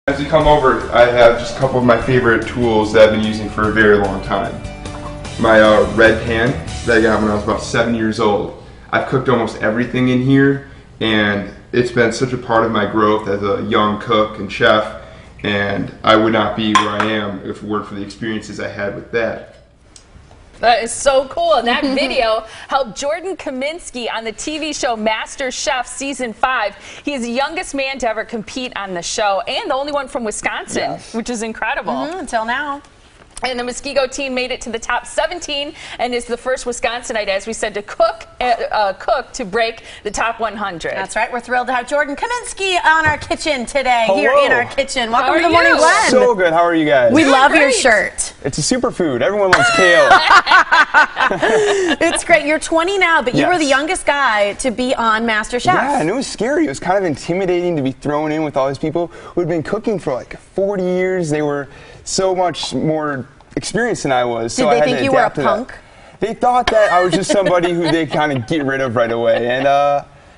As you come over, I have just a couple of my favorite tools that I've been using for a very long time. My red pan that I got when I was about 7 years old. I've cooked almost everything in here, and it's been such a part of my growth as a young cook and chef, and I would not be where I am if it weren't for the experiences I had with that. That is so cool. And that video helped Jordan Kaminski on the TV show Master Chef Season 5. He is the youngest man to ever compete on the show and the only one from Wisconsin, which is incredible. Until now. And the Muskego team made it to the top 17 and is the first Wisconsinite, as we said, to cook to break the top 100. That's right. We're thrilled to have Jordan Kaminski on our kitchen today. Hello. Here in our kitchen. Welcome to the you? Morning Blend. So good. How are you guys? We love your great. shirt. It's a superfood. Everyone loves kale. It's great. You're 20 now, but you were the youngest guy to be on Master Chef. Yeah, and it was scary. It was kind of intimidating to be thrown in with all these people who had been cooking for like 40 years. They were so much more experienced than I was. Did they think you were a punk? They thought that I was just somebody who they kind of get rid of right away. And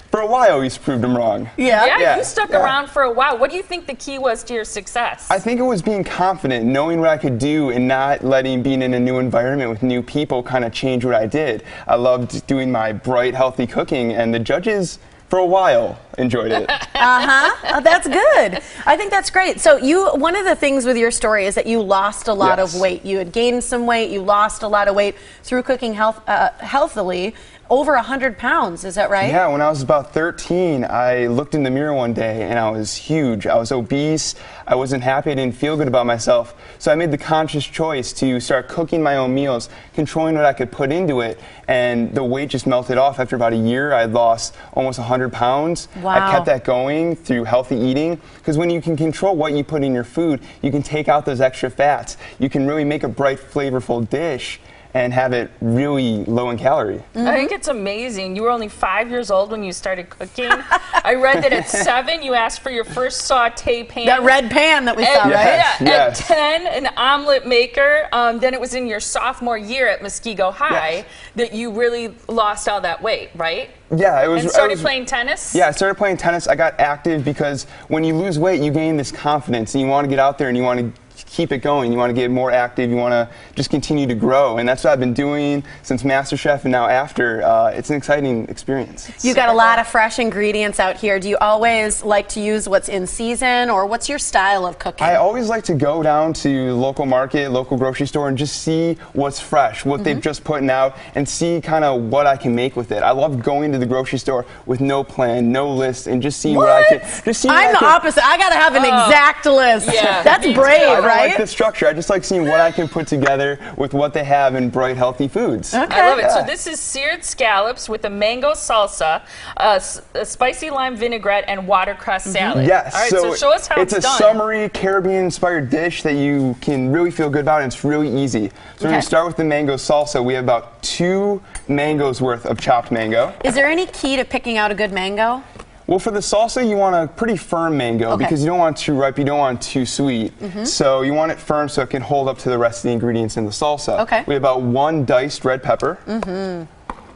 for a while, we proved them wrong. Yeah, you stuck around for a while. What do you think the key was to your success? I think it was being confident, knowing what I could do, and not letting being in a new environment with new people kind of change what I did. I loved doing my bright, healthy cooking, and the judges, for a while, enjoyed it. That's good. I think that's great. So one of the things with your story is that you lost a lot of weight. You had gained some weight. You lost a lot of weight through cooking healthily. Over 100 pounds, is that right? Yeah, when I was about 13, I looked in the mirror one day and I was huge. I was obese. I wasn't happy. I didn't feel good about myself. So I made the conscious choice to start cooking my own meals, controlling what I could put into it, and the weight just melted off. After about a year, I had lost almost 100 pounds. Wow. I kept that going through healthy eating, because when you can control what you put in your food, you can take out those extra fats. You can really make a bright, flavorful dish and have it really low in calorie. I think it's amazing. You were only 5 years old when you started cooking. I read that at 7 you asked for your first saute pan. That red pan that we saw, right? At 10, an omelet maker. Then it was in your sophomore year at Muskego High that you really lost all that weight, right? Yeah, it was. And started playing tennis? Yeah, I started playing tennis. I got active because when you lose weight, you gain this confidence, and you want to get out there and you want to keep it going. You want to get more active. You want to just continue to grow, and that's what I've been doing since MasterChef and now after. It's an exciting experience. You got a lot of fresh ingredients out here. Do you always like to use what's in season, or what's your style of cooking? I always like to go down to local market, local grocery store, and just see what's fresh, what they've just putting out, and see kind of what I can make with it. I love going to the grocery store with no plan, no list, and just seeing what I can. I'm the opposite. I got to have an exact list. Yeah, that's brave, right? I like the structure. I just like seeing what I can put together with what they have in bright, healthy foods. Okay. I love it. So this is seared scallops with a mango salsa, a spicy lime vinaigrette, and watercress salad. Yes. All right, so show us how it's done. It's a summery Caribbean-inspired dish that you can really feel good about, and it's really easy. So we're going to start with the mango salsa. We have about 2 mangoes worth of chopped mango. Is there any key to picking out a good mango? Well, for the salsa, you want a pretty firm mango because you don't want it too ripe, you don't want it too sweet. So you want it firm so it can hold up to the rest of the ingredients in the salsa. We have about 1 diced red pepper.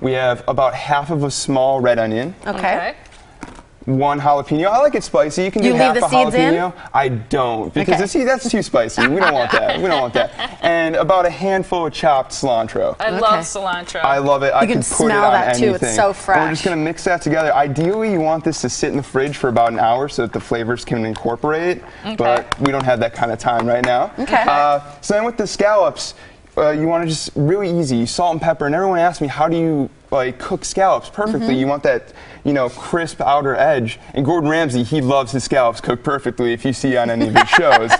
We have about half of a small red onion. 1 jalapeno. I like it spicy. You can do half a jalapeno. I don't, because that's too spicy. We don't want that. We don't want that. And about a handful of chopped cilantro. I love cilantro. I love it. I can put it on anything. Too. It's so fresh. And we're just going to mix that together. Ideally, you want this to sit in the fridge for about an hour so that the flavors can incorporate. But we don't have that kind of time right now. So then with the scallops, you want to just really easy, salt and pepper. And everyone asks me, how do you cook scallops perfectly? You want that, crisp outer edge. And Gordon Ramsay, he loves his scallops cooked perfectly if you see on any of his shows.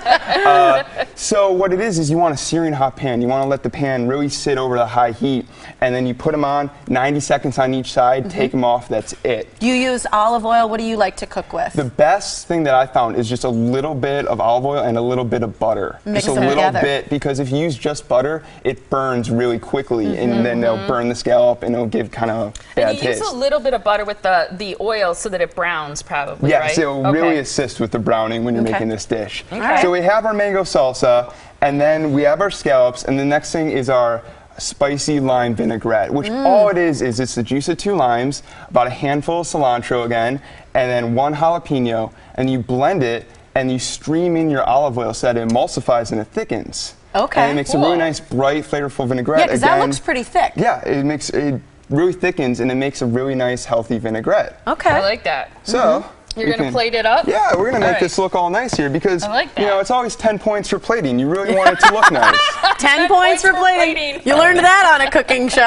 So what it is you want a searing hot pan. You want to let the pan really sit over the high heat, and then you put them on 90 seconds on each side, take them off, that's it. Do you use olive oil? What do you like to cook with? The best thing that I found is just a little bit of olive oil and a little bit of butter. Mix just a them little together. bit, because if you use just butter, it burns really quickly, and then it'll burn the scallop and it'll give kind of bad and you taste. use a little bit of butter with the oil so that it browns, probably, right? Yes, it will really assist with the browning when you're making this dish. So we have our mango salsa, and then we have our scallops, and the next thing is our spicy lime vinaigrette, which all it is it's the juice of 2 limes, about a handful of cilantro again, and then 1 jalapeno, and you blend it and you stream in your olive oil so that it emulsifies and it thickens. Okay. And it makes a really nice, bright, flavorful vinaigrette. Yeah, because that looks pretty thick. Yeah, it really thickens, and it makes a really nice, healthy vinaigrette. Okay. I like that. So. You're going to plate it up? Yeah, we're going to make this look all nice here because, I like that. you know, it's always 10 points for plating. You really want it to look nice. 10 points for plating. You learned that on a cooking show.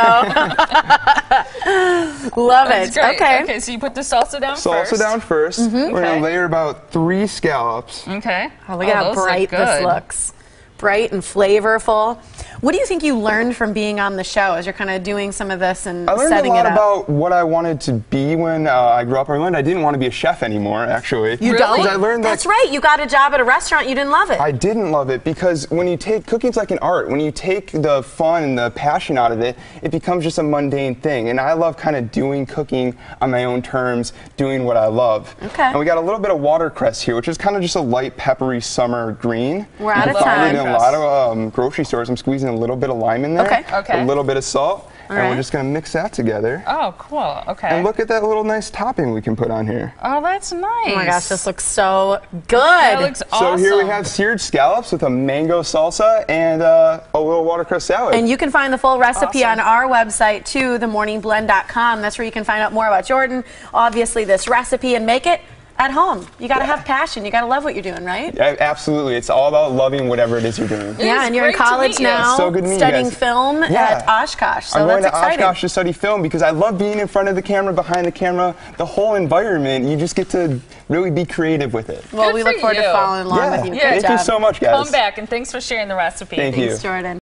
Love it. Great. Okay. Okay, so you put the salsa down first. Salsa down first. We're going to layer about 3 scallops. Okay. Oh, look at how bright this looks. Bright and flavorful. What do you think you learned from being on the show as you're kind of doing some of this and setting it up? I learned a lot about what I wanted to be when I grew up. I learned I didn't want to be a chef anymore, actually. You don't? I learned That's right. You got a job at a restaurant. You didn't love it. I didn't love it because when you take cooking's like an art. When you take the fun and the passion out of it, it becomes just a mundane thing. And I love kind of doing cooking on my own terms, doing what I love. Okay. And we got a little bit of watercress here, which is kind of just a light peppery summer green. We're out of time. You can find it in a lot of grocery stores. I'm squeezing a little bit of lime in there. Okay. A little bit of salt. And we're just going to mix that together. Oh, cool. Okay. And look at that little nice topping we can put on here. Oh, that's nice. Oh my gosh, this looks so good. That looks awesome. So here we have seared scallops with a mango salsa and a little watercress salad. And you can find the full recipe on our website too, themorningblend.com. That's where you can find out more about Jordan, obviously this recipe, and make it at home. You got to have passion. You got to love what you're doing, right? Yeah, absolutely. It's all about loving whatever it is you're doing. Yeah, and you're in college now, so good to meet studying you guys. film at Oshkosh. So I'm going that's to exciting. Oshkosh to study film because I love being in front of the camera, behind the camera, the whole environment. You just get to really be creative with it. Well, we look forward to following along with you. Thank you so much, guys. Come back, and thanks for sharing the recipe. Thanks, Jordan.